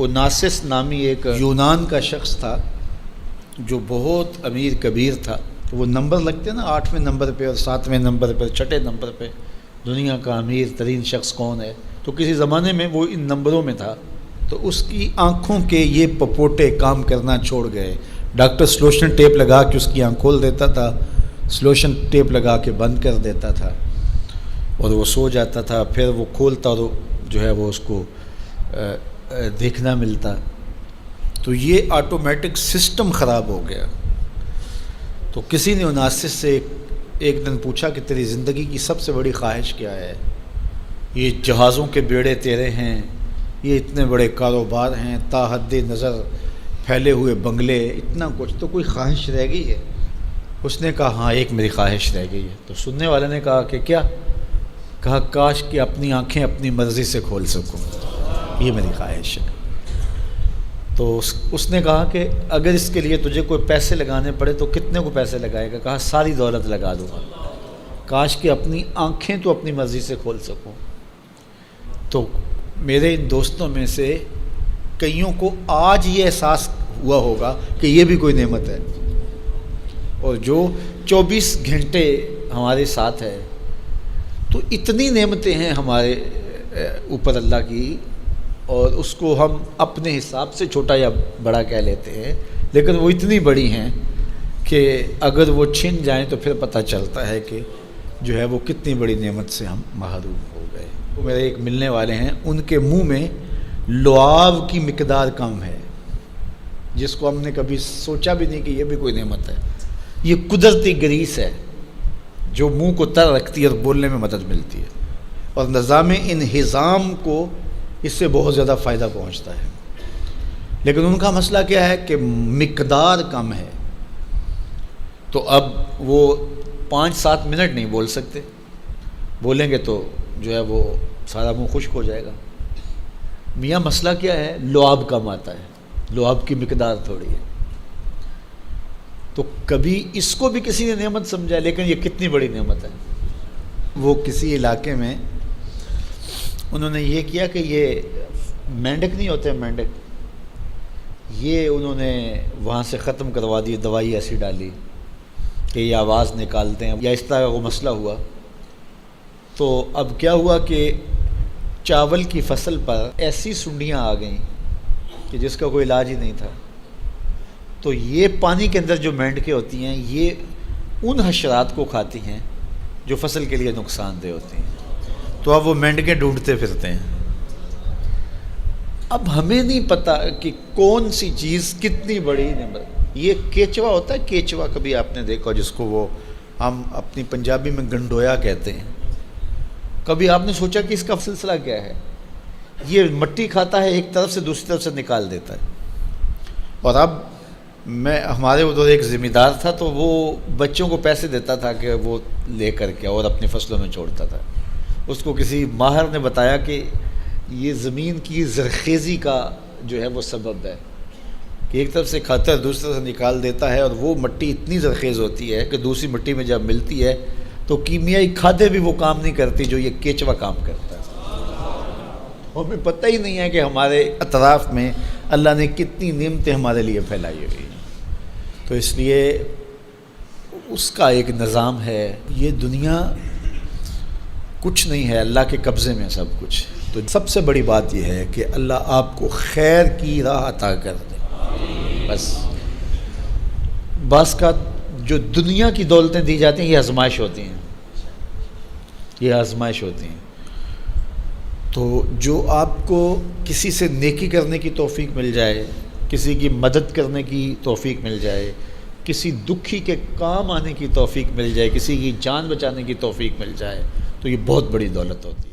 اوناسس نامی ایک یونان کا شخص تھا جو بہت امیر کبیر تھا. وہ نمبر لگتے ہیں نا، 8ویں نمبر پہ اور 7ویں نمبر پہ، 6 نمبر پہ دنیا کا امیر ترین شخص کون ہے. تو کسی زمانے میں وہ ان نمبروں میں تھا. تو اس کی آنکھوں کے یہ پپوٹے کام کرنا چھوڑ گئے. ڈاکٹر سلوشن ٹیپ لگا کے اس کی آنکھ کھول دیتا تھا، سلوشن ٹیپ لگا کے بند کر دیتا تھا اور وہ سو جاتا تھا. پھر وہ کھولتا اور جو ہے وہ اس کو دیکھنا ملتا. تو یہ آٹومیٹک سسٹم خراب ہو گیا. تو کسی نے اوناسس سے ایک دن پوچھا کہ تیری زندگی کی سب سے بڑی خواہش کیا ہے؟ یہ جہازوں کے بیڑے تیرے ہیں، یہ اتنے بڑے کاروبار ہیں، تا حد نظر پھیلے ہوئے بنگلے، اتنا کچھ، تو کوئی خواہش رہ گئی ہے؟ اس نے کہا ہاں، ایک میری خواہش رہ گئی ہے. تو سننے والے نے کہا کہ کیا؟ کہا کاش کہ اپنی آنکھیں اپنی مرضی سے کھول سکوں، یہ میری خواہش ہے. تو اس نے کہا کہ اگر اس کے لیے تجھے کوئی پیسے لگانے پڑے تو کتنے کو پیسے لگائے گا؟ کہا ساری دولت لگا دوں گا. کاش کہ اپنی آنکھیں تو اپنی مرضی سے کھول سکوں. تو میرے ان دوستوں میں سے کئیوں کو آج یہ احساس ہوا ہوگا کہ یہ بھی کوئی نعمت ہے، اور جو 24 گھنٹے ہمارے ساتھ ہے. تو اتنی نعمتیں ہیں ہمارے اوپر اللہ کی، اور اس کو ہم اپنے حساب سے چھوٹا یا بڑا کہہ لیتے ہیں، لیکن وہ اتنی بڑی ہیں کہ اگر وہ چھن جائیں تو پھر پتہ چلتا ہے کہ جو ہے وہ کتنی بڑی نعمت سے ہم محروم ہو گئے. وہ میرے ایک ملنے والے ہیں، ان کے منہ میں لعاب کی مقدار کم ہے، جس کو ہم نے کبھی سوچا بھی نہیں کہ یہ بھی کوئی نعمت ہے. یہ قدرتی گریس ہے جو منہ کو تر رکھتی ہے اور بولنے میں مدد ملتی ہے، اور نظام انہضام کو اس سے بہت زیادہ فائدہ پہنچتا ہے. لیکن ان کا مسئلہ کیا ہے کہ مقدار کم ہے. تو اب وہ 5-7 منٹ نہیں بول سکتے، بولیں گے تو جو ہے وہ سارا منہ خشک ہو جائے گا. میاں مسئلہ کیا ہے؟ لعاب کم آتا ہے، لعاب کی مقدار تھوڑی ہے. تو کبھی اس کو بھی کسی نے نعمت سمجھا، لیکن یہ کتنی بڑی نعمت ہے. وہ کسی علاقے میں انہوں نے یہ کیا کہ یہ مینڈک نہیں ہوتے، مینڈک، یہ انہوں نے وہاں سے ختم کروا دی، دوائی ایسی ڈالی کہ یہ آواز نکالتے ہیں یا اس طرح کا وہ مسئلہ ہوا. تو اب کیا ہوا کہ چاول کی فصل پر ایسی سنڈیاں آ گئیں کہ جس کا کوئی علاج ہی نہیں تھا. تو یہ پانی کے اندر جو مینڈکیں ہوتی ہیں، یہ ان حشرات کو کھاتی ہیں جو فصل کے لیے نقصان دہ ہوتی ہیں. تو اب وہ مینڈکیں ڈھونڈتے پھرتے ہیں. اب ہمیں نہیں پتہ کہ کون سی چیز کتنی بڑی نعمت. یہ کیچوا ہوتا ہے، کیچوا کبھی آپ نے دیکھا جس کو وہ ہم اپنی پنجابی میں گنڈویا کہتے ہیں. کبھی آپ نے سوچا کہ اس کا سلسلہ کیا ہے؟ یہ مٹی کھاتا ہے، ایک طرف سے دوسری طرف سے نکال دیتا ہے. اور اب ہمارے ادھر ایک ذمہ دار تھا، تو وہ بچوں کو پیسے دیتا تھا کہ وہ لے کر کے اور اپنی فصلوں میں چھوڑتا تھا. اس کو کسی ماہر نے بتایا کہ یہ زمین کی زرخیزی کا جو ہے وہ سبب ہے، کہ ایک طرف سے کھاتا ہے دوسری طرف سے نکال دیتا ہے، اور وہ مٹی اتنی زرخیز ہوتی ہے کہ دوسری مٹی میں جب ملتی ہے تو کیمیائی کھادیں بھی وہ کام نہیں کرتی جو یہ کیچوا کام کرتا ہے. ہمیں پتہ ہی نہیں ہے کہ ہمارے اطراف میں اللہ نے کتنی نعمتیں ہمارے لیے پھیلائی ہوئی ہیں. تو اس لیے اس کا ایک نظام ہے. یہ دنیا کچھ نہیں ہے، اللہ کے قبضے میں سب کچھ. تو سب سے بڑی بات یہ ہے کہ اللہ آپ کو خیر کی راہ عطا کر دے. بس بعض کا جو دنیا کی دولتیں دی جاتی ہیں یہ آزمائش ہوتی ہیں، یہ آزمائش ہوتی ہیں. تو جو آپ کو کسی سے نیکی کرنے کی توفیق مل جائے، کسی کی مدد کرنے کی توفیق مل جائے، کسی دکھی کے کام آنے کی توفیق مل جائے، کسی کی جان بچانے کی توفیق مل جائے، تو یہ بہت بڑی دولت ہوتی ہے.